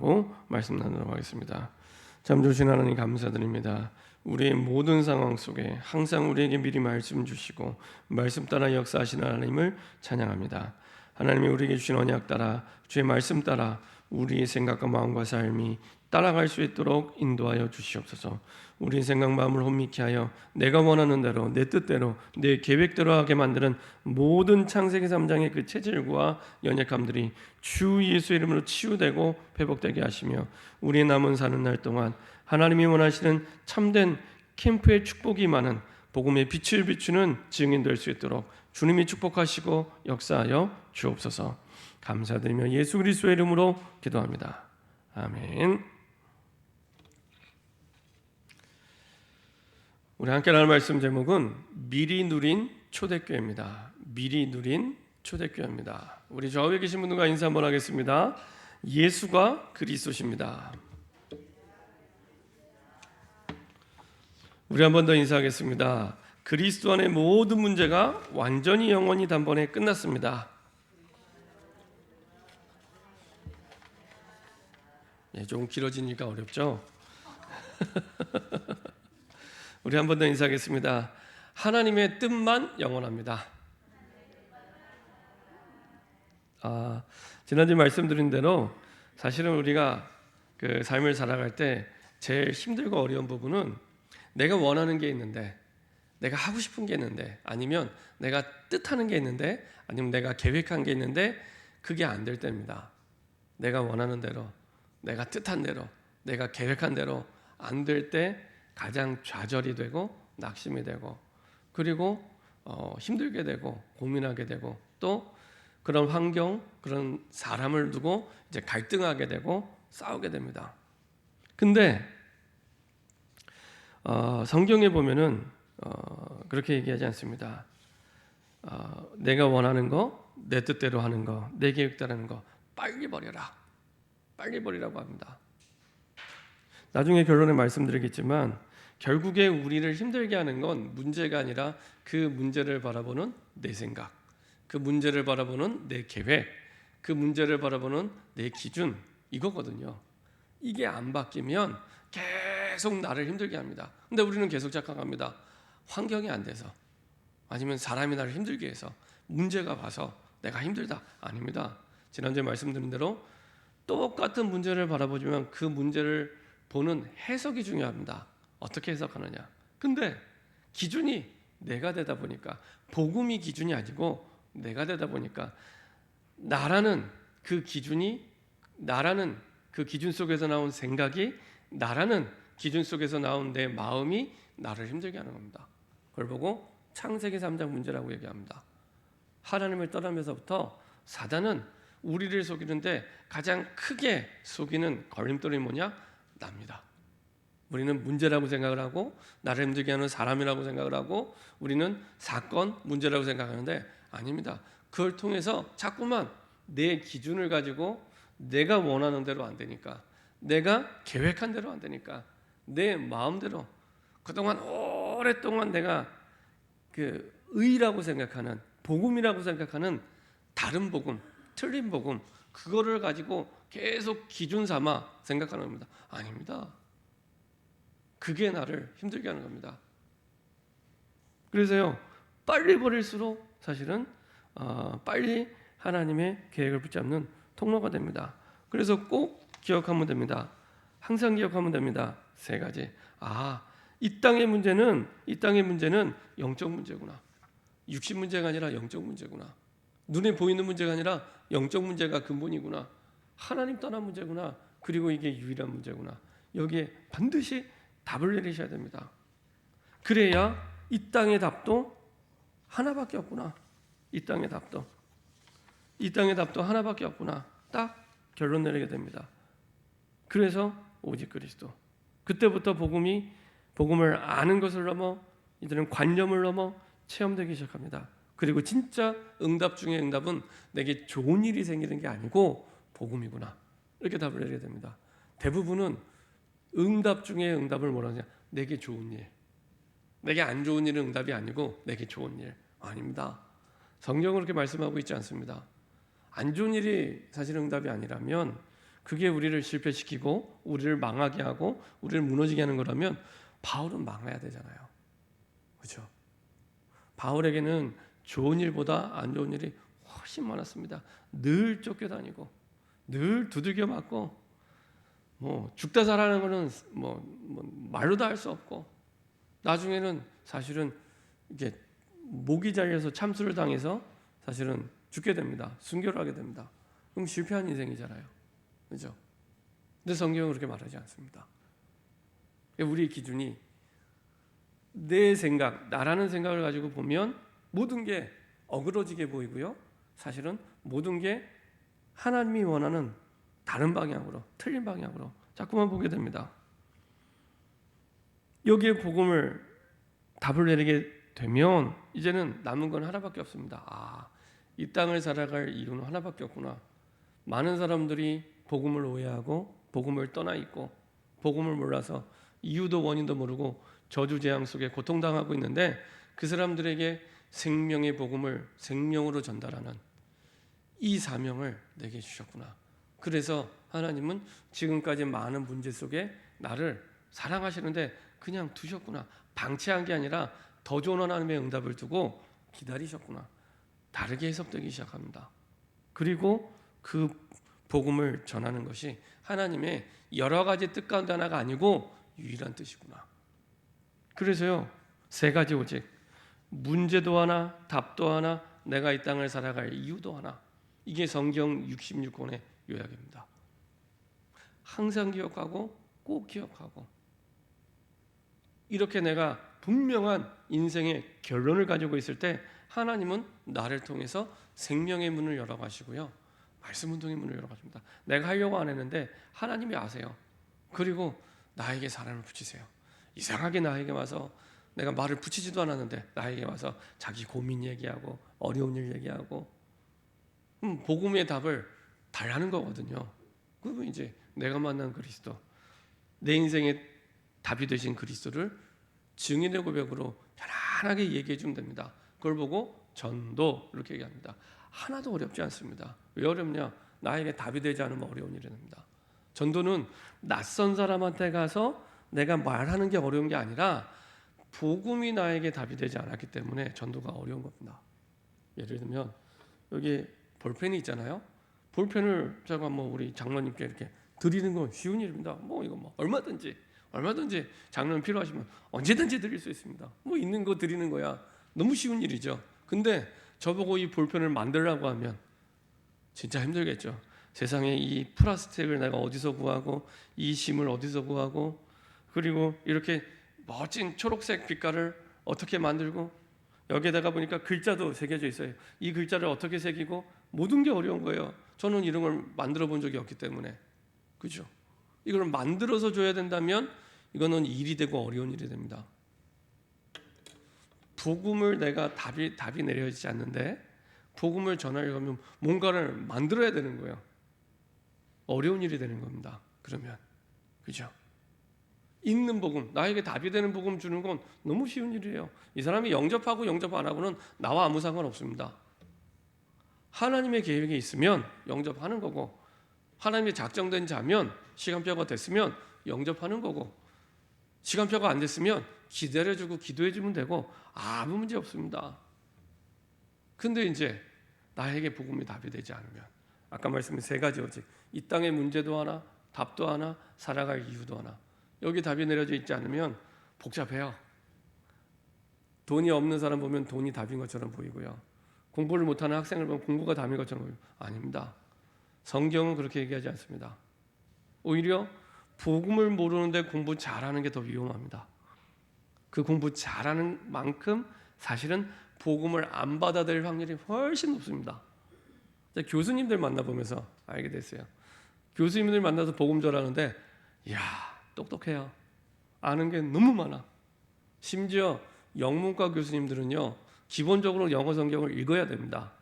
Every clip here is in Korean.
붙잡고 말씀 나누도록 하겠습니다. 참 좋으신 하나님 감사드립니다. 우리의 모든 상황 속에 항상 우리에게 미리 말씀 주시고 말씀 따라 역사하시는 하나님을 찬양합니다. 하나님이 우리에게 주신 언약 따라 주의 말씀 따라 우리의 생각과 마음과 삶이 따라갈 수 있도록 인도하여 주시옵소서. 우리의 생각 마음을 혼미케 하여 내가 원하는 대로 내 뜻대로 내 계획대로 하게 만드는 모든 창세기 3장의 그 체질과 연약함들이 주 예수 이름으로 치유되고 회복되게 하시며 우리의 남은 사는 날 동안 하나님이 원하시는 참된 캠프의 축복이 많은 복음의 빛을 비추는 증인 될 수 있도록 주님이 축복하시고 역사하여 주옵소서. 감사드리며 예수 그리스도의 이름으로 기도합니다. 아멘. 우리 함께 나눌 말씀 제목은 미리 누린 초대교회입니다. 미리 누린 초대교회입니다. 우리 좌우에 계신 분들과 인사 한번 하겠습니다. 예수가 그리스도십니다. 우리 한 번 더 인사하겠습니다. 그리스도 안의 모든 문제가 완전히 영원히 단번에 끝났습니다. 조금 길어지니까 어렵죠? 우리 한 번 더 인사하겠습니다. 하나님의 뜻만 영원합니다. 지난주에 말씀드린 대로 사실은 우리가 그 삶을 살아갈 때 제일 힘들고 어려운 부분은 내가 원하는 게 있는데, 내가 하고 싶은 게 있는데, 아니면 내가 뜻하는 게 있는데, 아니면 내가 계획한 게 있는데 그게 안 될 때입니다. 내가 원하는 대로, 내가 뜻한 대로, 내가 계획한 대로 안 될 때 가장 좌절이 되고 낙심이 되고 그리고 힘들게 되고 고민하게 되고 또 그런 환경, 그런 사람을 두고 이제 갈등하게 되고 싸우게 됩니다. 근데 성경에 보면은 그렇게 얘기하지 않습니다. 내가 원하는 거, 내 뜻대로 하는 거, 내 계획대로 하는 거 빨리 버려라. 빨리 버리라고 합니다. 나중에 결론에 말씀드리겠지만 결국에 우리를 힘들게 하는 건 문제가 아니라 그 문제를 바라보는 내 생각, 그 문제를 바라보는 내 계획, 그 문제를 바라보는 내 기준, 이거거든요. 이게 안 바뀌면 계속 나를 힘들게 합니다. 근데 우리는 계속 착각합니다. 환경이 안 돼서, 아니면 사람이 나를 힘들게 해서, 문제가 와서 내가 힘들다. 아닙니다. 지난주에 말씀드린 대로 똑같은 문제를 바라보지만 그 문제를 보는 해석이 중요합니다. 어떻게 해석하느냐. 근데 기준이 내가 되다 보니까, 복음이 기준이 아니고 내가 되다 보니까 나라는 그 기준이, 나라는 그 기준 속에서 나온 생각이, 나라는 기준 속에서 나온 내 마음이 나를 힘들게 하는 겁니다. 그걸 보고 창세기 3장 문제라고 얘기합니다. 하나님을 떠나면서부터 사단은 우리를 속이는데 가장 크게 속이는 걸림돌이 뭐냐? 납니다. 우리는 문제라고 생각을 하고 나를 힘들게 하는 사람이라고 생각을 하고 우리는 사건, 문제라고 생각하는데 아닙니다. 그걸 통해서 자꾸만 내 기준을 가지고 내가 원하는 대로 안 되니까, 내가 계획한 대로 안 되니까 내 마음대로 그동안 오랫동안 내가 그 의라고 생각하는, 복음이라고 생각하는 다른 복음, 틀린 복음, 그거를 가지고 계속 기준 삼아 생각하는 겁니다. 아닙니다. 그게 나를 힘들게 하는 겁니다. 그래서요, 빨리 버릴수록 사실은 빨리 하나님의 계획을 붙잡는 통로가 됩니다. 그래서 꼭 기억하면 됩니다. 항상 기억하면 됩니다. 세 가지. 이 땅의 문제는 영적 문제구나. 육신 문제가 아니라 영적 문제구나. 눈에 보이는 문제가 아니라 영적 문제가 근본이구나. 하나님 떠난 문제구나. 그리고 이게 유일한 문제구나. 여기에 반드시 답을 내리셔야 됩니다. 그래야 이 땅의 답도 하나밖에 없구나. 이 땅의 답도 하나밖에 없구나. 딱 결론 내리게 됩니다. 그래서 오직 그리스도. 그때부터 복음을 아는 것을 넘어 이들은 관념을 넘어 체험되기 시작합니다. 그리고 진짜 응답 중에 응답은 내게 좋은 일이 생기는 게 아니고 복음이구나. 이렇게 답을 내리게 됩니다. 대부분은 응답 중에 응답을 뭐라 하냐? 내게 좋은 일. 내게 안 좋은 일은 응답이 아니고 내게 좋은 일. 아닙니다. 성경은 그렇게 말씀하고 있지 않습니다. 안 좋은 일이 사실 응답이 아니라면 그게 우리를 실패시키고 우리를 망하게 하고 우리를 무너지게 하는 거라면 바울은 망해야 되잖아요. 그렇죠? 바울에게는 좋은 일보다 안 좋은 일이 훨씬 많았습니다. 늘 쫓겨다니고 늘 두들겨 맞고 뭐 죽다 살아나는 거는 뭐 말로도 할 수 없고 나중에는 사실은 이게 목이 잘려서 참수를 당해서 사실은 죽게 됩니다. 순교를 하게 됩니다. 그럼 실패한 인생이잖아요. 그렇죠? 근데 성경은 그렇게 말하지 않습니다. 우리의 기준이 내 생각, 나라는 생각을 가지고 보면 모든 게 어그러지게 보이고요. 사실은 모든 게 하나님이 원하는 다른 방향으로, 틀린 방향으로 자꾸만 보게 됩니다. 여기에 복음을 답을 내리게 되면 이제는 남은 건 하나밖에 없습니다. 이 땅을 살아갈 이유는 하나밖에 없구나. 많은 사람들이 복음을 오해하고 복음을 떠나 있고 복음을 몰라서 이유도 원인도 모르고 저주재앙 속에 고통당하고 있는데 그 사람들에게 생명의 복음을 생명으로 전달하는 이 사명을 내게 주셨구나. 그래서 하나님은 지금까지 많은 문제 속에 나를 사랑하시는데 그냥 두셨구나. 방치한 게 아니라 더 좋은 하나님의 응답을 두고 기다리셨구나. 다르게 해석되기 시작합니다. 그리고 그 복음을 전하는 것이 하나님의 여러 가지 뜻 가운데 하나가 아니고 유일한 뜻이구나. 그래서요, 세 가지 오직 문제도 하나, 답도 하나, 내가 이 땅을 살아갈 이유도 하나. 이게 성경 66권의 요약입니다. 항상 기억하고 꼭 기억하고 이렇게 내가 분명한 인생의 결론을 가지고 있을 때 하나님은 나를 통해서 생명의 문을 열어가시고요. 말씀 운동의 문을 열어가십니다. 내가 하려고 안 했는데 하나님이 아세요. 그리고 나에게 사람을 붙이세요. 이상하게 나에게 와서 내가 말을 붙이지도 않았는데 나에게 와서 자기 고민 얘기하고 어려운 일 얘기하고 복음의 답을 달라는 거거든요. 그리고 이제 내가 만난 그리스도, 내 인생의 답이 되신 그리스도를 증인의 고백으로 편안하게 얘기해 주면 됩니다. 그걸 보고 전도 이렇게 얘기합니다. 하나도 어렵지 않습니다. 왜 어렵냐? 나에게 답이 되지 않으면 어려운 일이 됩니다. 전도는 낯선 사람한테 가서 내가 말하는 게 어려운 게 아니라 복음이 나에게 답이 되지 않았기 때문에 전도가 어려운 겁니다. 예를 들면 여기 볼펜이 있잖아요. 볼펜을 제가 우리 장로님께 이렇게 드리는 건 쉬운 일입니다. 이거 얼마든지 장로님 필요하시면 언제든지 드릴 수 있습니다. 있는 거 드리는 거야. 너무 쉬운 일이죠. 근데 저보고 이 볼펜을 만들라고 하면 진짜 힘들겠죠. 세상에 이 플라스틱을 내가 어디서 구하고 이 심을 어디서 구하고 그리고 이렇게 멋진 초록색 빛깔을 어떻게 만들고 여기에다가 보니까 글자도 새겨져 있어요. 이 글자를 어떻게 새기고 모든 게 어려운 거예요. 저는 이런 걸 만들어 본 적이 없기 때문에. 그죠? 이걸 만들어서 줘야 된다면 이거는 일이 되고 어려운 일이 됩니다. 복음을 내가 답이 내려지지 않는데 복음을 전하려면 뭔가를 만들어야 되는 거예요. 어려운 일이 되는 겁니다. 그러면 그죠? 있는 복음, 나에게 답이 되는 복음 주는 건 너무 쉬운 일이에요. 이 사람이 영접하고 영접 안 하고는 나와 아무 상관없습니다. 하나님의 계획이 있으면 영접하는 거고 하나님의 작정된 자면 시간표가 됐으면 영접하는 거고 시간표가 안 됐으면 기다려주고 기도해주면 되고 아무 문제 없습니다. 근데 이제 나에게 복음이 답이 되지 않으면 아까 말씀드린 세 가지 오직 이 땅의 문제도 하나, 답도 하나, 살아갈 이유도 하나 여기 답이 내려져 있지 않으면 복잡해요. 돈이 없는 사람 보면 돈이 답인 것처럼 보이고요. 공부를 못하는 학생을 보면 공부가 답인 것처럼 보이고 아닙니다. 성경은 그렇게 얘기하지 않습니다. 오히려 복음을 모르는데 공부 잘하는 게 더 위험합니다. 그 공부 잘하는 만큼 사실은 복음을 안 받아들일 확률이 훨씬 높습니다. 교수님들 만나보면서 알게 됐어요. 교수님들 만나서 복음 전하는데 이야 똑똑해요. 아는 게 너무 많아. 심지어 영문과 교수님들은요 기본적으로 영어 성경을 읽어야 됩니다.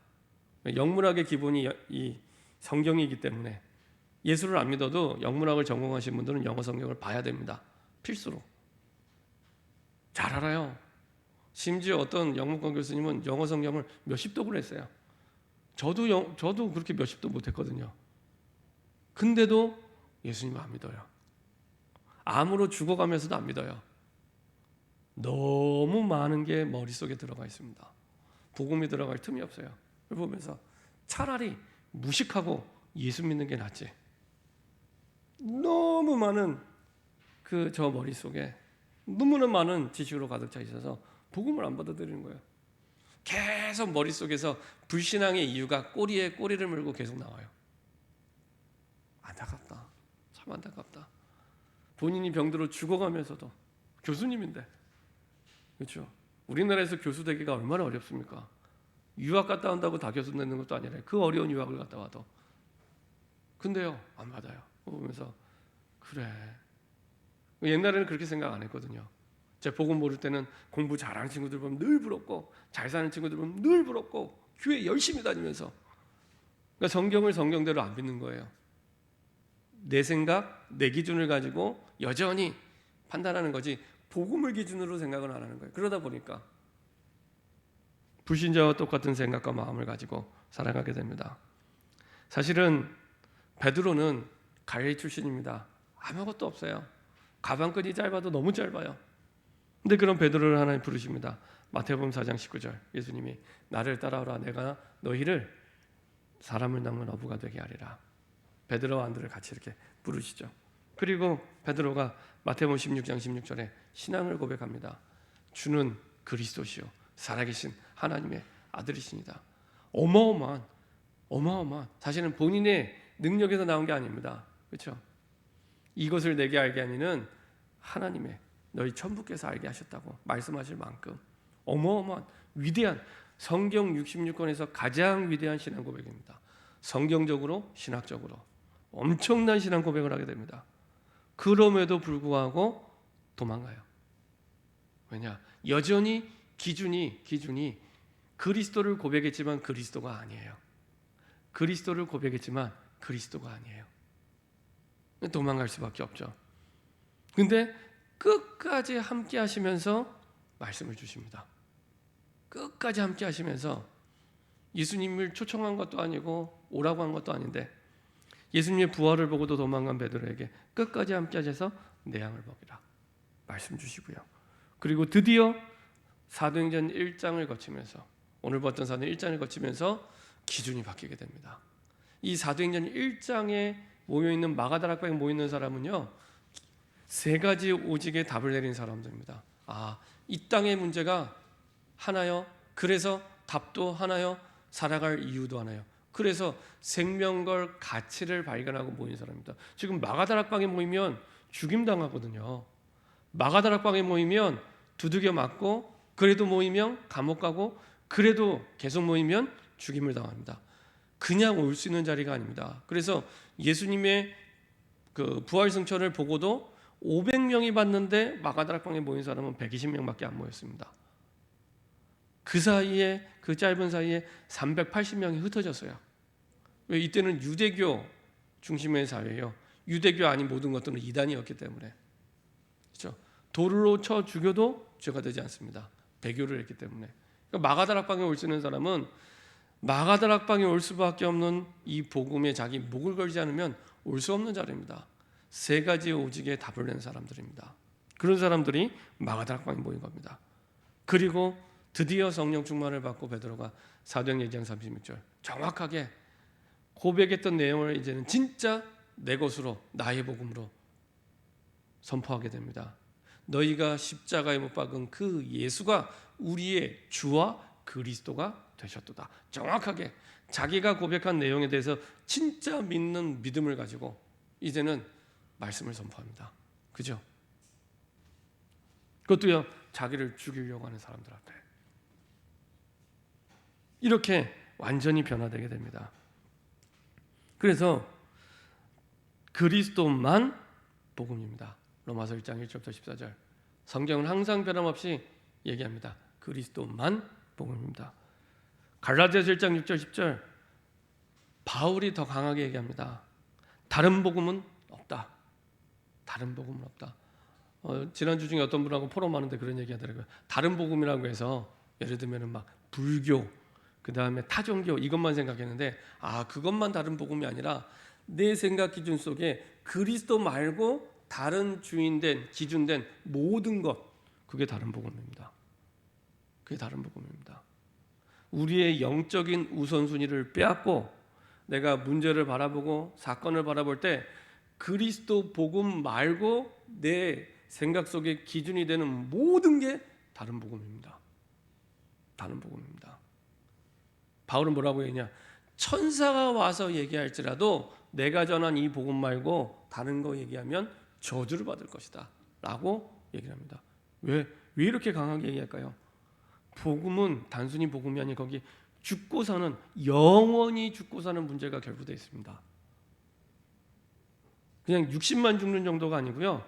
영문학의 기본이 이 성경이기 때문에 예수를 안 믿어도 영문학을 전공하신 분들은 영어 성경을 봐야 됩니다. 필수로. 잘 알아요. 심지어 어떤 영문과 교수님은 영어 성경을 몇십 독을 했어요. 저도 그렇게 몇십 독 못했거든요. 근데도 예수님 안 믿어요. 암으로 죽어가면서도 안 믿어요. 너무 많은 게 머릿속에 들어가 있습니다. 복음이 들어갈 틈이 없어요. 그걸 보면서 차라리 무식하고 예수 믿는 게 낫지. 너무 많은 저 머릿속에 너무나 많은 지식으로 가득 차 있어서 복음을 안 받아들이는 거예요. 계속 머릿속에서 불신앙의 이유가 꼬리에 꼬리를 물고 계속 나와요. 안타깝다. 참 안타깝다. 본인이 병들어 죽어가면서도 교수님인데, 그렇죠? 우리나라에서 교수 되기가 얼마나 어렵습니까? 유학 갔다 온다고 다 교수 되는 것도 아니라 그 어려운 유학을 갔다 와도. 근데요, 안 받아요. 보면서 그래. 옛날에는 그렇게 생각 안 했거든요. 제 복음 모를 때는 공부 잘하는 친구들 보면 늘 부럽고, 잘 사는 친구들 보면 늘 부럽고, 교회 열심히 다니면서. 그러니까 성경을 성경대로 안 믿는 거예요. 내 생각, 내 기준을 가지고 여전히 판단하는 거지 복음을 기준으로 생각을 안 하는 거예요. 그러다 보니까 불신자와 똑같은 생각과 마음을 가지고 살아가게 됩니다. 사실은 베드로는 갈릴리 출신입니다. 아무것도 없어요. 가방끈이 짧아도 너무 짧아요. 근데 그런 베드로를 하나님 부르십니다. 마태복음 4장 19절 예수님이 나를 따라오라 내가 너희를 사람을 낚는 어부가 되게 하리라. 베드로와 안드레를 같이 이렇게 부르시죠. 그리고 베드로가 마태복음 16장 16절에 신앙을 고백합니다. 주는 그리스도시요 살아계신 하나님의 아들이십니다. 어마어마한 사실은 본인의 능력에서 나온 게 아닙니다. 그렇죠? 이것을 내게 알게 하니는 하나님의 너희 천부께서 알게 하셨다고 말씀하실 만큼 어마어마한 위대한 성경 66권에서 가장 위대한 신앙 고백입니다. 성경적으로 신학적으로 엄청난 신앙 고백을 하게 됩니다. 그럼에도 불구하고 도망가요. 왜냐? 여전히 기준이 그리스도를 고백했지만 그리스도가 아니에요. 그리스도를 고백했지만 그리스도가 아니에요. 도망갈 수밖에 없죠. 근데 끝까지 함께 하시면서 말씀을 주십니다. 끝까지 함께 하시면서 예수님을 초청한 것도 아니고 오라고 한 것도 아닌데 예수님의 부활을 보고도 도망간 베드로에게 끝까지 함께 하셔서 내 양을 먹이라 말씀 주시고요. 그리고 드디어 사도행전 1장을 거치면서 오늘 봤던 사도행전 1장을 거치면서 기준이 바뀌게 됩니다. 이 사도행전 1장에 모여있는 마가다락방에 모여있는 사람은요 3가지 오직에 답을 내린 사람들입니다. 이 땅의 문제가 하나요. 그래서 답도 하나요. 살아갈 이유도 하나요. 그래서 생명걸 가치를 발견하고 모인 사람입니다. 지금 마가다락방에 모이면 죽임당하거든요. 마가다락방에 모이면 두들겨 맞고 그래도 모이면 감옥 가고 그래도 계속 모이면 죽임을 당합니다. 그냥 올 수 있는 자리가 아닙니다. 그래서 예수님의 그 부활 승천을 보고도 500명이 봤는데 마가다락방에 모인 사람은 120명밖에 안 모였습니다. 그 사이에 그 짧은 사이에 380명이 흩어졌어요. 왜? 이때는 유대교 중심의 사회예요. 유대교 아닌 모든 것들은 이단이었기 때문에. 그렇죠? 돌로 쳐 죽여도 죄가 되지 않습니다. 배교를 했기 때문에. 그러니까 마가다락방에 올 수 있는 사람은 마가다락방에 올 수밖에 없는 이 복음에 자기 목을 걸지 않으면 올 수 없는 자리입니다. 3가지 오직에 답을 낸 사람들입니다. 그런 사람들이 마가다락방에 모인 겁니다. 그리고 드디어 성령 충만을 받고 베드로가 사도행전 2장 36절 정확하게 고백했던 내용을 이제는 진짜 내 것으로 나의 복음으로 선포하게 됩니다. 너희가 십자가에 못 박은 그 예수가 우리의 주와 그리스도가 되셨도다. 정확하게 자기가 고백한 내용에 대해서 진짜 믿는 믿음을 가지고 이제는 말씀을 선포합니다. 그죠? 그것도요 자기를 죽이려고 하는 사람들 앞에 이렇게 완전히 변화되게 됩니다. 그래서 그리스도만 복음입니다. 로마서 1장 1절부터 14절 성경은 항상 변함없이 얘기합니다. 그리스도만 복음입니다. 갈라디아서 1장 6절 10절 바울이 더 강하게 얘기합니다. 다른 복음은 없다. 다른 복음은 없다. 지난주 중에 어떤 분하고 포럼하는데 그런 얘기 하더라고요. 다른 복음이라고 해서 예를 들면 막 불교 그 다음에 타종교 이것만 생각했는데 그것만 다른 복음이 아니라 내 생각 기준 속에 그리스도 말고 다른 주인된 기준된 모든 것, 그게 다른 복음입니다. 그게 다른 복음입니다. 우리의 영적인 우선순위를 빼앗고 내가 문제를 바라보고 사건을 바라볼 때 그리스도 복음 말고 내 생각 속에 기준이 되는 모든 게 다른 복음입니다. 다른 복음입니다. 바울은 뭐라고 했냐? 천사가 와서 얘기할지라도 내가 전한 이 복음 말고 다른 거 얘기하면 저주를 받을 것이다 라고 얘기를 합니다. 왜 이렇게 강하게 얘기할까요? 복음은 단순히 복음이 아니라 거기 죽고 사는, 영원히 죽고 사는 문제가 결부되어 있습니다. 그냥 60만 죽는 정도가 아니고요,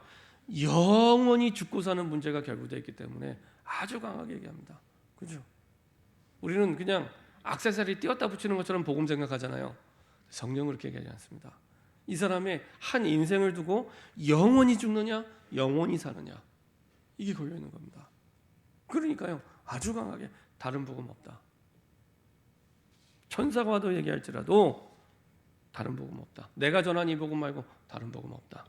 영원히 죽고 사는 문제가 결부되어 있기 때문에 아주 강하게 얘기합니다. 그죠? 우리는 그냥 액세서리 띄었다 붙이는 것처럼 복음 생각하잖아요. 성경은 그렇게 얘기하지 않습니다. 이 사람의 한 인생을 두고 영원히 죽느냐 영원히 사느냐, 이게 걸려있는 겁니다. 그러니까요, 아주 강하게 다른 복음 없다. 천사가 와도 얘기할지라도 다른 복음 없다. 내가 전한 이 복음 말고 다른 복음 없다.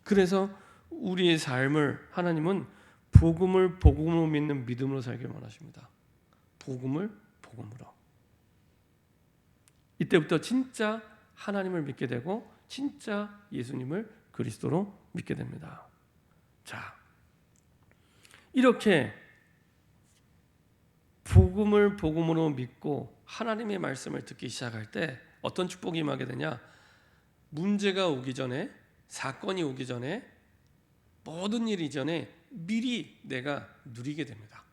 그래서 우리의 삶을 하나님은 복음을 복음으로 믿는 믿음으로 살길 원하십니다. 복음을 복음으로. 이때부터 진짜 하나님을 믿게 되고 진짜 예수님을 그리스도로 믿게 됩니다. 자, 이렇게 복음을 복음으로 믿고 하나님의 말씀을 듣기 시작할 때 어떤 축복이 임하게 되냐? 문제가 오기 전에, 사건이 오기 전에, 모든 일 이전에 미리 내가 누리게 됩니다.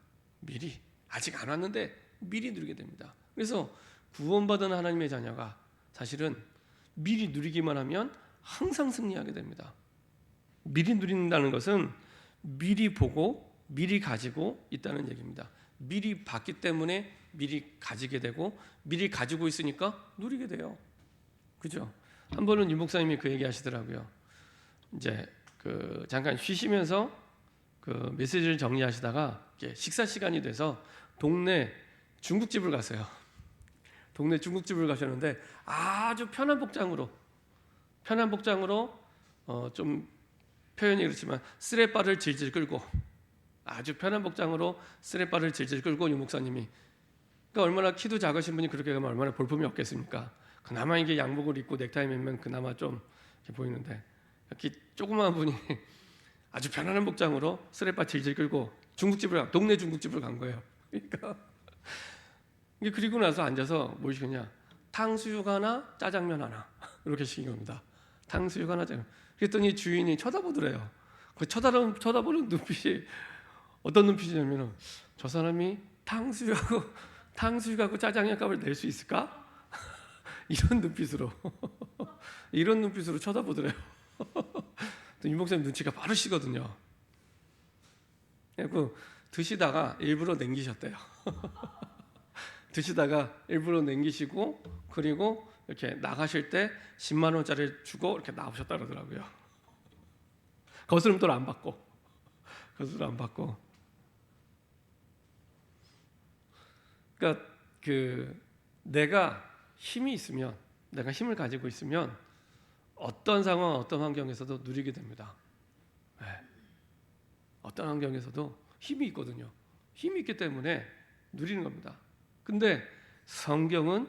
미리, 아직 안 왔는데 미리 누리게 됩니다. 그래서 구원받은 하나님의 자녀가 사실은 미리 누리기만 하면 항상 승리하게 됩니다. 미리 누린다는 것은 미리 보고 미리 가지고 있다는 얘기입니다. 미리 봤기 때문에 미리 가지게 되고 미리 가지고 있으니까 누리게 돼요. 그죠? 한 번은 유 목사님이 그 얘기 하시더라고요. 이제 잠깐 쉬시면서 그 메시지를 정리하시다가 식사 시간이 돼서 동네 중국집을 갔어요. 동네 중국집을 가셨는데 아주 편한 복장으로 좀 표현이 그렇지만 쓰레빠를 질질 끌고, 아주 편한 복장으로 쓰레빠를 질질 끌고 유 목사님이, 그러니까 얼마나 키도 작으신 분이 그렇게 가면 얼마나 볼품이 없겠습니까? 그나마 이게 양복을 입고 넥타이 매면 그나마 좀 이렇게 보이는데, 이렇게 조그마한 분이 아주 편안한 복장으로 쓰레빠 질질 끌고 동네 중국집을 간 거예요. 그러니까 그리고 나서 앉아서 뭘 시켰냐? 탕수육 하나, 짜장면 하나, 이렇게 시킨 겁니다. 탕수육 하나, 짜장면. 그랬더니 주인이 쳐다보더래요. 그 쳐다보는 눈빛이 어떤 눈빛이냐면, 저 사람이 탕수육하고 짜장면 값을 낼 수 있을까? 이런 눈빛으로 쳐다보더래요. 유 목사님 눈치가 빠르시거든요. 그 드시다가 일부러 남기셨대요. 드시다가 일부러 남기시고, 그리고 이렇게 나가실 때 10만 원짜리 주고 이렇게 나오셨다 그러더라고요. 거스름돈 안 받고. 그러니까 내가 힘이 있으면, 내가 힘을 가지고 있으면 어떤 상황, 어떤 환경에서도 누리게 됩니다. 네. 어떤 환경에서도 힘이 있거든요. 힘이 있기 때문에 누리는 겁니다. 근데 성경은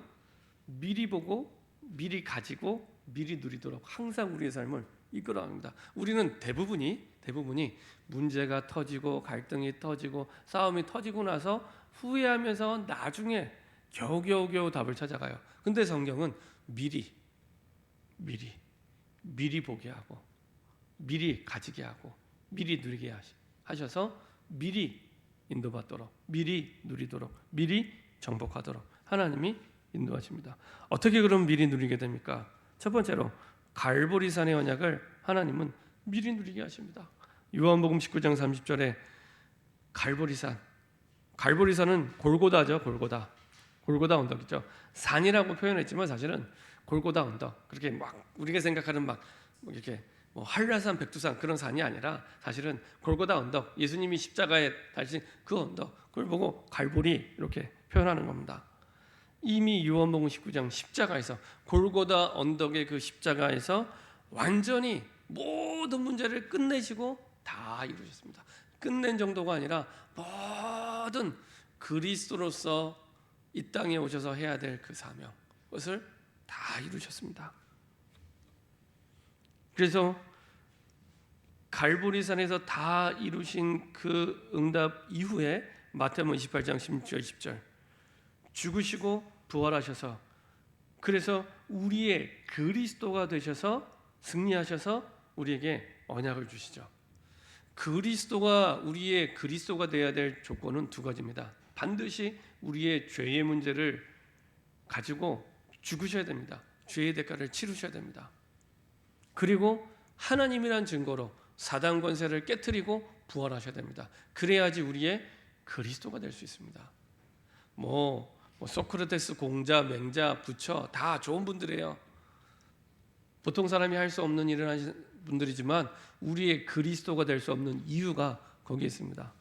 미리 보고 미리 가지고 미리 누리도록 항상 우리의 삶을 이끌어갑니다. 우리는 대부분이 문제가 터지고 갈등이 터지고 싸움이 터지고 나서 후회하면서 나중에 겨우겨우 답을 찾아가요. 근데 성경은 미리 보게 하고 미리 가지게 하고 미리 누리게 하셔서 미리 인도받도록, 미리 누리도록, 미리 정복하도록 하나님이 인도하십니다. 어떻게 그럼 미리 누리게 됩니까? 첫 번째로 갈보리산의 언약을 하나님은 미리 누리게 하십니다. 요한복음 19장 30절에 갈보리산은 골고다죠. 골고다 언덕이죠. 산이라고 표현했지만 사실은 골고다 언덕, 그렇게 막 우리가 생각하는 막 이렇게 한라산, 백두산 그런 산이 아니라 사실은 골고다 언덕, 예수님이 십자가에 달리신 그 언덕, 그걸 보고 갈보리 이렇게 표현하는 겁니다. 이미 요한복음 19장 십자가에서 골고다 언덕의 그 십자가에서 완전히 모든 문제를 끝내시고 다 이루셨습니다. 끝낸 정도가 아니라 모든 그리스도로서 이 땅에 오셔서 해야 될 그 사명, 그것을 다 이루셨습니다. 그래서 갈보리산에서 다 이루신 그 응답 이후에 마태복음 28장 16절 10절 죽으시고 부활하셔서 그래서 우리의 그리스도가 되셔서 승리하셔서 우리에게 언약을 주시죠. 그리스도가 우리의 그리스도가 되어야 될 조건은 두 가지입니다. 반드시 우리의 죄의 문제를 가지고 죽으셔야 됩니다. 죄의 대가를 치르셔야 됩니다. 그리고 하나님이란 증거로 사단 권세를 깨트리고 부활하셔야 됩니다. 그래야지 우리의 그리스도가 될 수 있습니다. 소크라테스, 공자, 맹자, 부처 다 좋은 분들이에요. 보통 사람이 할 수 없는 일을 하신 분들이지만 우리의 그리스도가 될 수 없는 이유가 거기에 있습니다.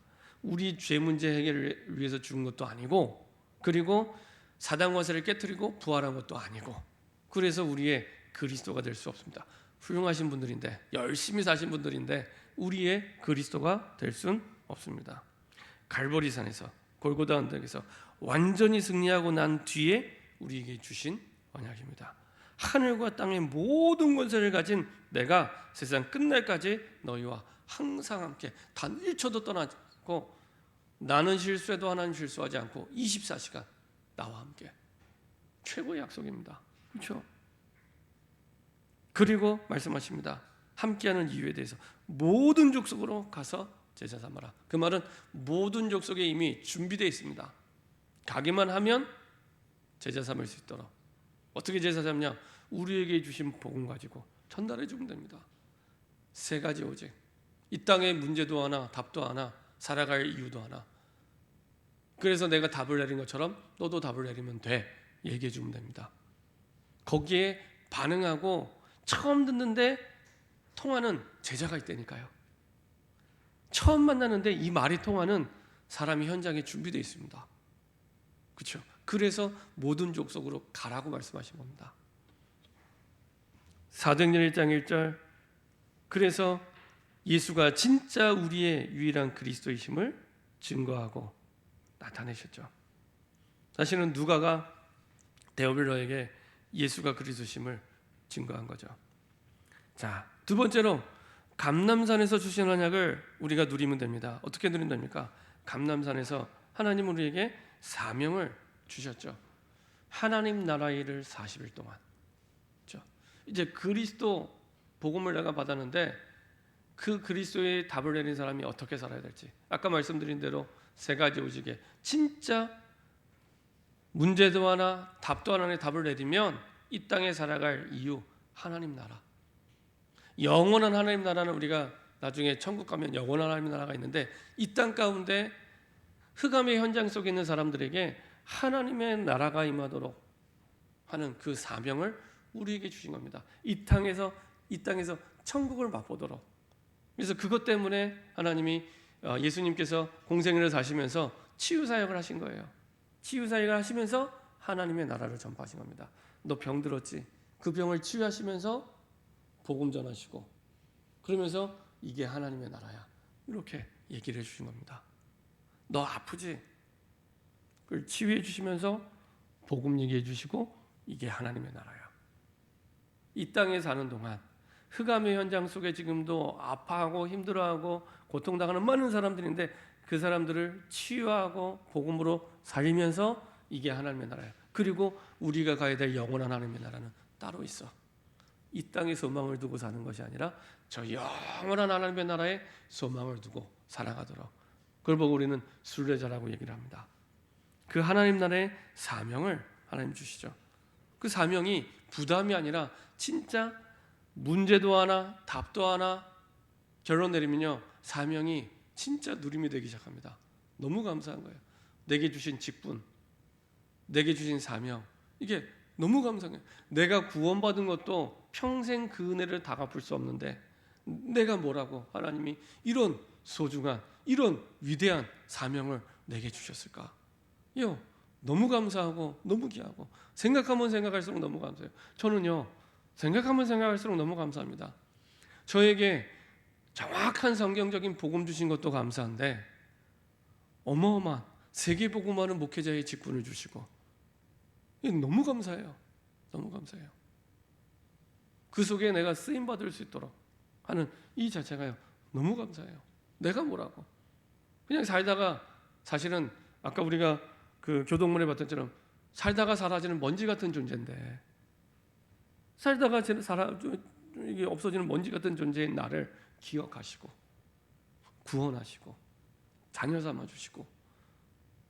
우리 죄 문제 해결을 위해서 죽은 것도 아니고, 그리고 사단 권세를 깨트리고 부활한 것도 아니고, 그래서 우리의 그리스도가 될 수 없습니다. 훌륭하신 분들인데, 열심히 사신 분들인데 우리의 그리스도가 될 수는 없습니다. 갈보리산에서, 골고다 언덕에서 완전히 승리하고 난 뒤에 우리에게 주신 언약입니다. 하늘과 땅의 모든 권세를 가진 내가 세상 끝날까지 너희와 항상 함께 단 1초도 떠나고, 나는 실수해도 하나님 실수하지 않고 24시간 나와 함께. 최고의 약속입니다. 그렇죠? 그리고 말씀하십니다. 함께하는 이유에 대해서 모든 족속으로 가서 제자 삼아라. 그 말은 모든 족속에 이미 준비되어 있습니다. 가기만 하면 제자 삼을 수 있도록. 어떻게 제자 삼냐? 우리에게 주신 복음 가지고 전달해 주면 됩니다. 세 가지 오직. 이 땅의 문제도 하나, 답도 하나, 살아갈 이유도 하나. 그래서 내가 답을 내린 것처럼 너도 답을 내리면 돼. 얘기해 주면 됩니다. 거기에 반응하고 처음 듣는데 통하는 제자가 있다니까요. 처음 만나는데 이 말이 통하는 사람이 현장에 준비되어 있습니다. 그렇죠? 그래서 모든 족속으로 가라고 말씀하신 겁니다. 사도행전 1장 1절 그래서 예수가 진짜 우리의 유일한 그리스도이심을 증거하고 나타내셨죠. 사실은 누가가 데오빌로에게 예수가 그리스도심을 증거한 거죠. 자, 두 번째로 감람산에서 주신 언약을 우리가 누리면 됩니다. 어떻게 누리면 됩니까? 감람산에서 하나님 우리에게 사명을 주셨죠. 하나님 나라 일을 40일 동안. 그렇죠? 이제 그리스도 복음을 내가 받았는데 그 그리스도의 답을 내린 사람이 어떻게 살아야 될지. 아까 말씀드린 대로 세 가지 오직에 진짜 문제도 하나 답도 하나의 답을 내리면 이 땅에 살아갈 이유 하나님 나라. 영원한 하나님 나라는 우리가 나중에 천국 가면 영원한 하나님 나라가 있는데 이 땅 가운데 흑암의 현장 속에 있는 사람들에게 하나님의 나라가 임하도록 하는 그 사명을 우리에게 주신 겁니다. 이 땅에서 천국을 맛보도록. 그래서 그것 때문에 하나님이 예수님께서 공생애를 사시면서 치유 사역을 하신 거예요. 치유 사역을 하시면서 하나님의 나라를 전파하신 겁니다. 너 병 들었지? 그 병을 치유하시면서 복음 전하시고 그러면서 이게 하나님의 나라야. 이렇게 얘기를 해주신 겁니다. 너 아프지? 그걸 치유해 주시면서 복음 얘기해 주시고 이게 하나님의 나라야. 이 땅에 사는 동안 흑암의 현장 속에 지금도 아파하고 힘들어하고 고통당하는 많은 사람들인데 그 사람들을 치유하고 복음으로 살리면서 이게 하나님의 나라야. 그리고 우리가 가야 될 영원한 하나님의 나라는 따로 있어. 이 땅에 소망을 두고 사는 것이 아니라 저 영원한 하나님의 나라에 소망을 두고 살아가도록. 그걸 보고 우리는 순례자라고 얘기를 합니다. 그 하나님 나라의 사명을 하나님 주시죠. 그 사명이 부담이 아니라 진짜 문제도 하나 답도 하나 결론 내리면요 사명이 진짜 누림이 되기 시작합니다. 너무 감사한 거예요. 내게 주신 직분, 내게 주신 사명, 이게 너무 감사해요. 내가 구원받은 것도 평생 그 은혜를 다 갚을 수 없는데 내가 뭐라고 하나님이 이런 소중한 이런 위대한 사명을 내게 주셨을까? 이거 너무 감사하고 너무 귀하고 생각하면 생각할수록 너무 감사해요. 저는요 생각하면 생각할수록 너무 감사합니다. 저에게 정확한 성경적인 복음 주신 것도 감사한데 어마어마한 세계복음하는 목회자의 직분을 주시고 너무 감사해요. 너무 감사해요. 그 속에 내가 쓰임받을 수 있도록 하는 이 자체가요 너무 감사해요. 내가 뭐라고 그냥 살다가 사실은 아까 우리가 그 교동문에 봤던 것처럼 살다가 사라지는 먼지 같은 존재인데 살다가 이게 없어지는 먼지 같은 존재인 나를 기억하시고 구원하시고 자녀 삼아주시고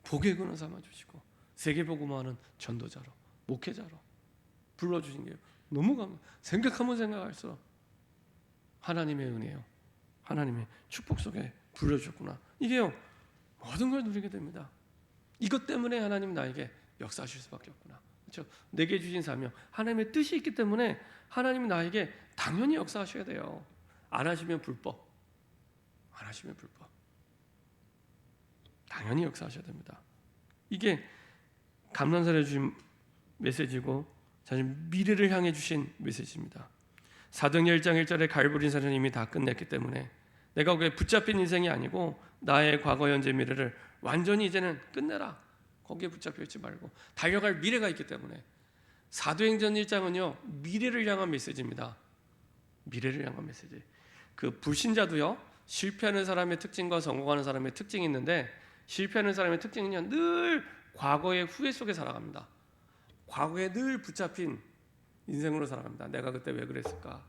복의 근원 삼아주시고 세계복음화하는 전도자로 목회자로 불러주신 게 너무 생각하면 생각할수록 하나님의 은혜요 하나님의 축복 속에 불러주셨구나. 이게요 모든 걸 누리게 됩니다. 이것 때문에 하나님 나에게 역사하실 수밖에 없구나. 그렇죠? 내게 주신 사명 하나님의 뜻이 있기 때문에 하나님이 나에게 당연히 역사하셔야 돼요. 안 하시면 불법, 안 하시면 불법. 당연히 역사하셔야 됩니다. 이게 감난산에 주신 메시지고 사실 미래를 향해 주신 메시지입니다. 사도행전 1장 1절에 갈보리 사는 이미 다 끝냈기 때문에 내가 거기에 붙잡힌 인생이 아니고 나의 과거, 현재, 미래를 완전히 이제는 끝내라. 거기에 붙잡혀 있지 말고 달려갈 미래가 있기 때문에 사도행전 1장은요 미래를 향한 메시지입니다. 미래를 향한 메시지. 그 불신자도요 실패하는 사람의 특징과 성공하는 사람의 특징이 있는데 실패하는 사람의 특징은요 늘 과거의 후회 속에 살아갑니다. 과거에 늘 붙잡힌 인생으로 살아갑니다. 내가 그때 왜 그랬을까?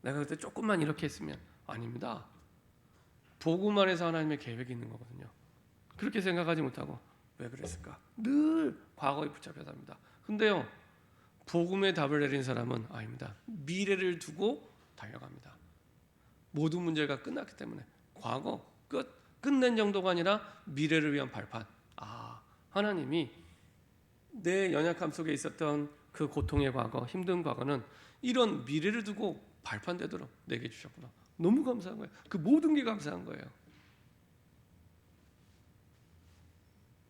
내가 그때 조금만 이렇게 했으면 아닙니다. 복음 안에서 하나님의 계획이 있는 거거든요. 그렇게 생각하지 못하고 왜 그랬을까? 늘 과거에 붙잡혀 삽니다. 근데요 복음의 답을 내린 사람은 아닙니다. 미래를 두고 달려갑니다. 모든 문제가 끝났기 때문에 과거 끝낸 정도가 아니라 미래를 위한 발판. 하나님이 내 연약함 속에 있었던 그 고통의 과거, 힘든 과거는 이런 미래를 두고 발판되도록 내게 주셨구나. 너무 감사한 거예요. 그 모든 게 감사한 거예요.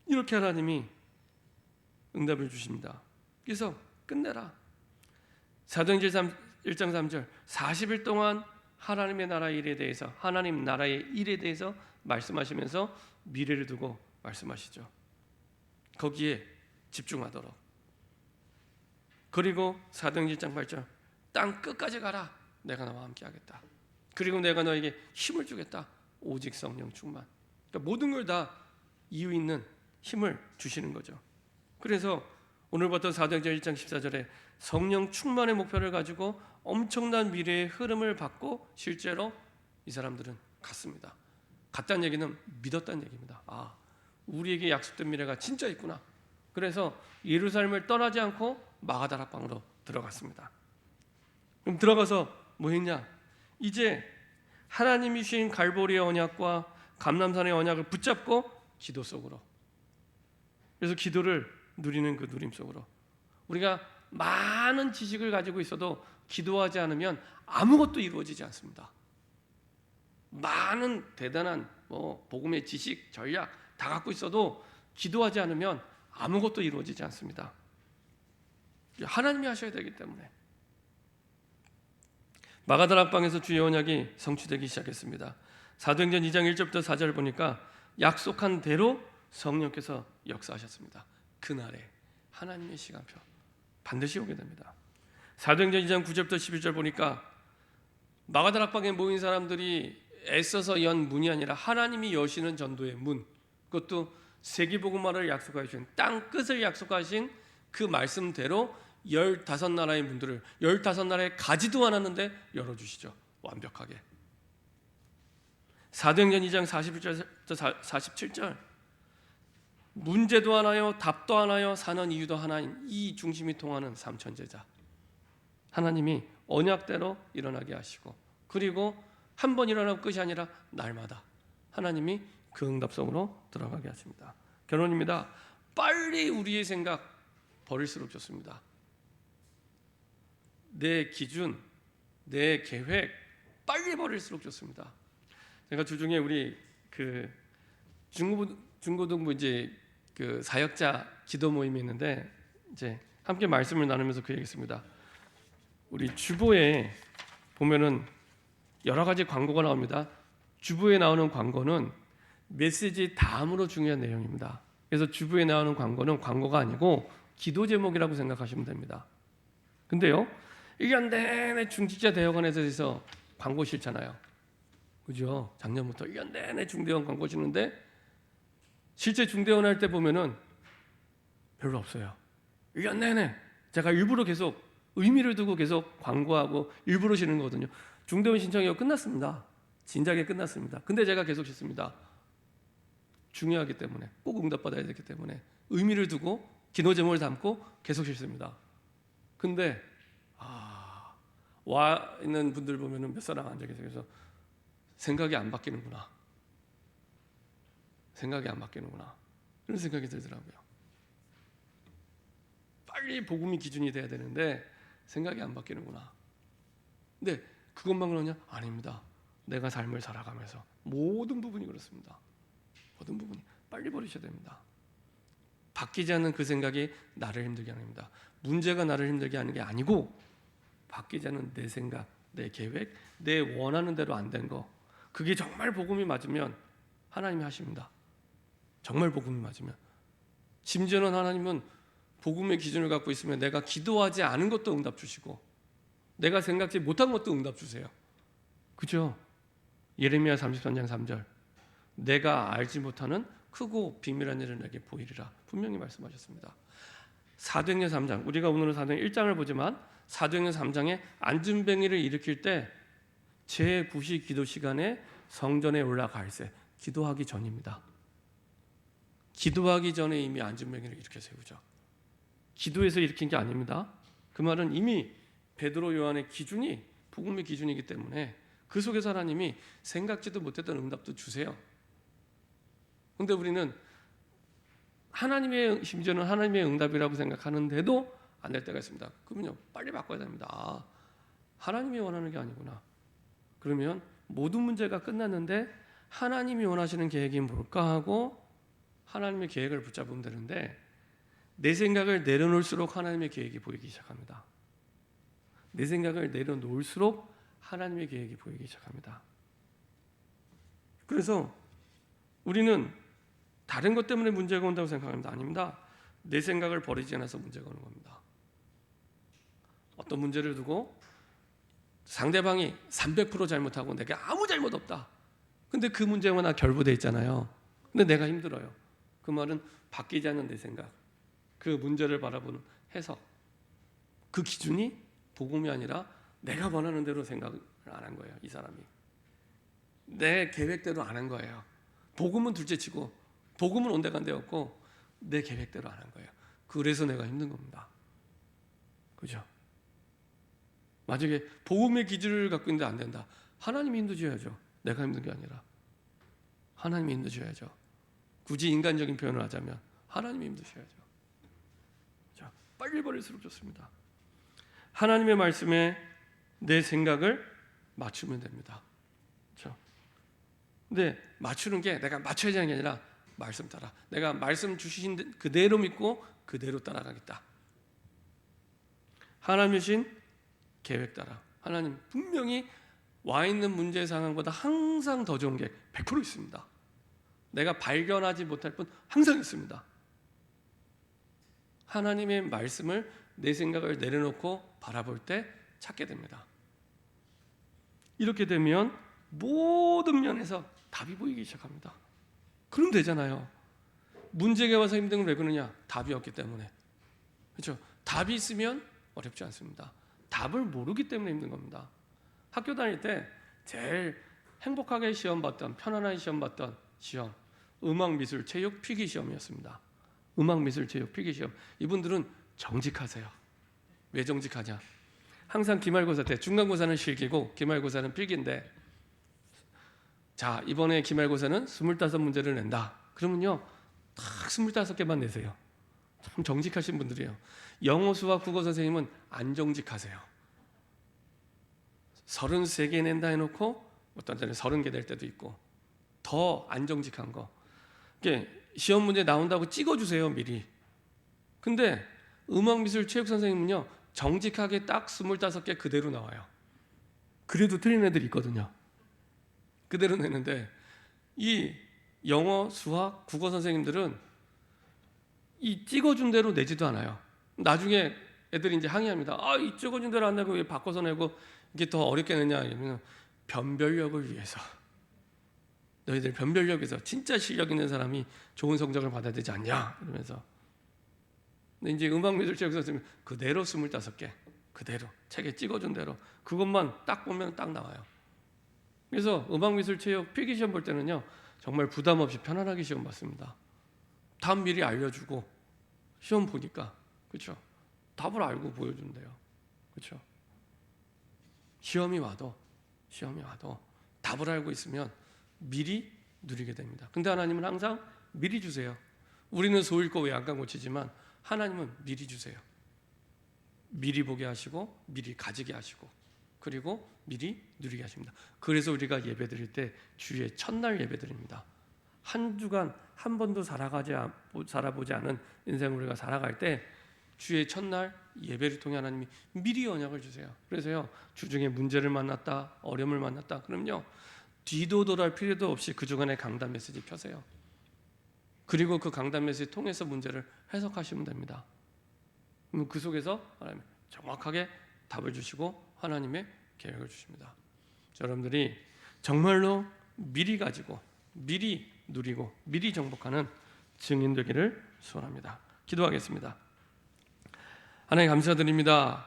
이렇게 하나님이 응답을 주십니다. 그래서 끝내라. 사도행전 1장 3절 40일 동안 하나님의 나라 일에 대해서 하나님 나라의 일에 대해서 말씀하시면서 미래를 두고 말씀하시죠. 거기에 집중하도록. 그리고 사도행전 1장 8절 땅 끝까지 가라. 내가 너와 함께 하겠다. 그리고 내가 너에게 힘을 주겠다. 오직 성령 충만. 그러니까 모든 걸 다 이유 있는 힘을 주시는 거죠. 그래서 오늘부터 사도행전 1장 14절에 성령 충만의 목표를 가지고 엄청난 미래의 흐름을 받고 실제로 이 사람들은 갔습니다. 갔다는 얘기는 믿었다는 얘기입니다. 우리에게 약속된 미래가 진짜 있구나. 그래서 예루살렘을 떠나지 않고 마가다락방으로 들어갔습니다. 그럼 들어가서 뭐 했냐? 이제 하나님이 주신 갈보리의 언약과 감람산의 언약을 붙잡고 기도 속으로. 그래서 기도를 누리는 그 누림 속으로. 우리가 많은 지식을 가지고 있어도 기도하지 않으면 아무것도 이루어지지 않습니다. 많은 대단한 복음의 지식, 전략 다 갖고 있어도 기도하지 않으면 아무것도 이루어지지 않습니다. 하나님이 하셔야 되기 때문에. 마가다락방에서 주의 언약이 성취되기 시작했습니다. 사도행전 2장 1절부터 4절 보니까 약속한 대로 성령께서 역사하셨습니다. 그날에 하나님의 시간표 반드시 오게 됩니다. 사도행전 2장 9절부터 11절 보니까 마가다락방에 모인 사람들이 애써서 연 문이 아니라 하나님이 여시는 전도의 문, 그것도 세계복음화를 약속하신 땅 끝을 약속하신 그 말씀대로 15나라의 문들을 15나라에 가지도 않았는데 열어주시죠. 완벽하게. 사도행전 2장 41절부터 47절 문제도 하나요 답도 하나요 사는 이유도 하나인 이 중심이 통하는 삼천제자 하나님이 언약대로 일어나게 하시고 그리고 한 번 일어나고 끝이 아니라 날마다 하나님이 그 응답 속으로 들어가게 하십니다. 결론입니다. 빨리 우리의 생각 버릴수록 좋습니다. 내 기준, 내 계획 빨리 버릴수록 좋습니다. 제가 주중에 우리 그 중고등부 이제 그 사역자 기도 모임이 있는데 이제 함께 말씀을 나누면서 그 얘기했습니다. 우리 주보에 보면은 여러 가지 광고가 나옵니다. 주보에 나오는 광고는 메시지 다음으로 중요한 내용입니다. 그래서 주보에 나오는 광고는 광고가 아니고 기도 제목이라고 생각하시면 됩니다. 근데요, 1년 내내 중직자 대학원에서 광고 싫잖아요. 그죠? 작년부터 1년 내내 중대원 광고 싫는데 실제 중대원 할 때 보면은 별로 없어요. 1년 내내 제가 일부러 계속 의미를 두고 계속 광고하고 일부러 쉬는 거거든요. 중대원 신청이 끝났습니다. 진작에 끝났습니다. 근데 제가 계속 싫습니다. 중요하기 때문에 꼭 응답받아야 되기 때문에 의미를 두고 기도 제목을 담고 계속 싫습니다. 근데 와 있는 분들 보면은 몇 사람 앉아 계세요. 그래서 생각이 안 바뀌는구나. 생각이 안 바뀌는구나. 그런 생각이 들더라고요. 빨리 복음이 기준이 돼야 되는데 생각이 안 바뀌는구나. 근데 그것만 그러냐? 아닙니다. 내가 삶을 살아가면서 모든 부분이 그렇습니다. 모든 부분이 빨리 버리셔야 됩니다. 바뀌지 않는 그 생각이 나를 힘들게 합니다. 문제가 나를 힘들게 하는 게 아니고 바뀌지 않는 내 생각, 내 계획, 내 원하는 대로 안 된 거, 그게 정말 복음이 맞으면 하나님이 하십니다. 정말 복음이 맞으면. 심지어는 하나님은 복음의 기준을 갖고 있으면 내가 기도하지 않은 것도 응답 주시고 내가 생각지 못한 것도 응답 주세요. 그죠? 예레미야 33장 3절, 내가 알지 못하는 크고 비밀한 일을 내게 보이리라 분명히 말씀하셨습니다. 사도행전 3장, 우리가 오늘은 사도행전 1장을 보지만 사도행전 3장에 안진뱅이를 일으킬 때 제9시 기도 시간에 성전에 올라갈새, 기도하기 전입니다. 기도하기 전에 이미 안진뱅이를 일으켜 세우죠. 기도해서 일으킨 게 아닙니다. 그 말은 이미 베드로 요한의 기준이 복음의 기준이기 때문에 그 속에서 하나님이 생각지도 못했던 응답도 주세요. 근데 우리는 하나님의, 심지어는 하나님의 응답이라고 생각하는데도 안 될 때가 있습니다. 그러면요, 빨리 바꿔야 됩니다. 하나님이 원하는 게 아니구나. 그러면 모든 문제가 끝났는데 하나님이 원하시는 계획이 뭘까 하고 하나님의 계획을 붙잡으면 되는데 내 생각을 내려놓을수록 하나님의 계획이 보이기 시작합니다. 내 생각을 내려놓을수록 하나님의 계획이 보이기 시작합니다. 그래서 우리는 다른 것 때문에 문제가 온다고 생각합니다. 아닙니다. 내 생각을 버리지 않아서 문제가 오는 겁니다. 어떤 문제를 두고 상대방이 300% 잘못하고 내가 아무 잘못 없다. 근데 그 문제와 나 결부돼 있잖아요. 근데 내가 힘들어요. 그 말은 바뀌지 않는 내 생각, 그 문제를 바라보는 해석, 그 기준이 복음이 아니라 내가 원하는 대로 생각을 안 한 거예요. 이 사람이 내 계획대로 안 한 거예요. 복음은 둘째치고 복음은 온데간데 없고 내 계획대로 안 한 거예요. 그래서 내가 힘든 겁니다. 그죠? 만약에 복음의 기준을 갖고 있는데 안 된다. 하나님이 힘도 줘야죠. 내가 힘든 게 아니라 하나님이 힘도 줘야죠. 굳이 인간적인 표현을 하자면 하나님이 힘도 줘야죠. 자, 빨리 버릴수록 좋습니다. 하나님의 말씀에 내 생각을 맞추면 됩니다. 그렇죠? 근데 맞추는 게 내가 맞춰야 되는 게 아니라 말씀 따라. 내가 말씀 주신 그대로 믿고 그대로 따라가겠다. 하나님 주신 계획 따라. 하나님 분명히 와 있는 문제 상황보다 항상 더 좋은 게 100% 있습니다. 내가 발견하지 못할 뿐 항상 있습니다. 하나님의 말씀을 내 생각을 내려놓고 바라볼 때 찾게 됩니다. 이렇게 되면 모든 면에서 답이 보이기 시작합니다. 그럼 되잖아요. 문제가 와서 힘든 건 왜 그러냐? 답이 없기 때문에. 그렇죠? 답이 있으면 어렵지 않습니다. 답을 모르기 때문에 힘든 겁니다. 학교 다닐 때 제일 행복하게 시험 봤던, 편안한 시험 봤던 시험, 음악, 미술, 체육, 필기 시험이었습니다. 음악, 미술, 체육, 필기 시험. 이분들은 정직하세요. 왜 정직하냐? 항상 기말고사 때, 중간고사는 실기고 기말고사는 필기인데, 자, 이번에 기말고사는 25문제를 낸다. 그러면요, 딱 25개만 내세요. 참 정직하신 분들이에요. 영어, 수학, 국어 선생님은 안 정직하세요. 33개 낸다 해놓고 어떤 때는 30개 낼 때도 있고 더 안 정직한 거. 이게 시험 문제 나온다고 찍어주세요. 미리. 근데 음악미술 체육 선생님은요 정직하게 딱 25개 그대로 나와요. 그래도 틀린 애들이 있거든요. 그대로 내는데 이 영어, 수학, 국어 선생님들은 이 찍어준 대로 내지도 않아요. 나중에 애들이 이제 항의합니다. 이 찍어준 대로 안 내고 왜 바꿔서 내고 이게 더 어렵게 내냐 이러면 변별력을 위해서. 너희들 변별력에서 진짜 실력 있는 사람이 좋은 성적을 받아야 되지 않냐 이러면서. 근데 이제 음악미술체육 선생님 그대로 25개 그대로 책에 찍어준 대로 그것만 딱 보면 딱 나와요. 그래서 음악미술체육 필기시험 볼 때는요 정말 부담 없이 편안하게 시험 봤습니다. 답 미리 알려주고 시험 보니까 그렇죠. 답을 알고 보여준대요. 그렇죠. 시험이 와도 답을 알고 있으면 미리 누리게 됩니다. 근데 하나님은 항상 미리 주세요. 우리는 소잃고 외양간 고치지만 하나님은 미리 주세요. 미리 보게 하시고 미리 가지게 하시고 그리고 미리 누리게 하십니다. 그래서 우리가 예배드릴 때 주의 첫날 예배드립니다. 한 주간 한 번도 살아보지 않은 인생을 우리가 살아갈 때 주의 첫날 예배를 통해 하나님이 미리 언약을 주세요. 그래서요 주중에 문제를 만났다 어려움을 만났다 그럼요 뒤도 돌아올 필요도 없이 그 주간에 강단 메시지 펴세요. 그리고 그 강단 메시지 통해서 문제를 해석하시면 됩니다. 그 속에서 하나님 정확하게 답을 주시고 하나님의 계획을 주십니다. 여러분들이 정말로 미리 가지고 미리 누리고 미리 정복하는 증인 되기를 소원합니다. 기도하겠습니다. 하나님 감사드립니다.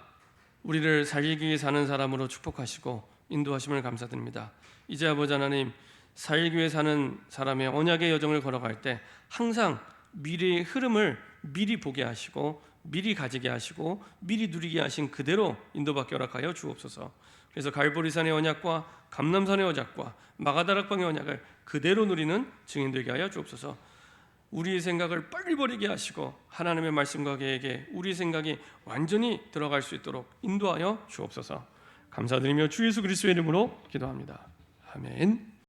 우리를 살기 위해 사는 사람으로 축복하시고 인도하심을 감사드립니다. 이제 아버지 하나님 살기 위해 사는 사람의 언약의 여정을 걸어갈 때 항상 미래의 흐름을 미리 보게 하시고 미리 가지게 하시고 미리 누리게 하신 그대로 인도받게 허락하여 주옵소서. 그래서 갈보리산의 언약과 감람산의 언약과 마가다락방의 언약을 그대로 누리는 증인 되게 하여 주옵소서. 우리의 생각을 빨리 버리게 하시고 하나님의 말씀과 계획에 우리 생각이 완전히 들어갈 수 있도록 인도하여 주옵소서. 감사드리며 주 예수 그리스도의 이름으로 기도합니다. 아멘.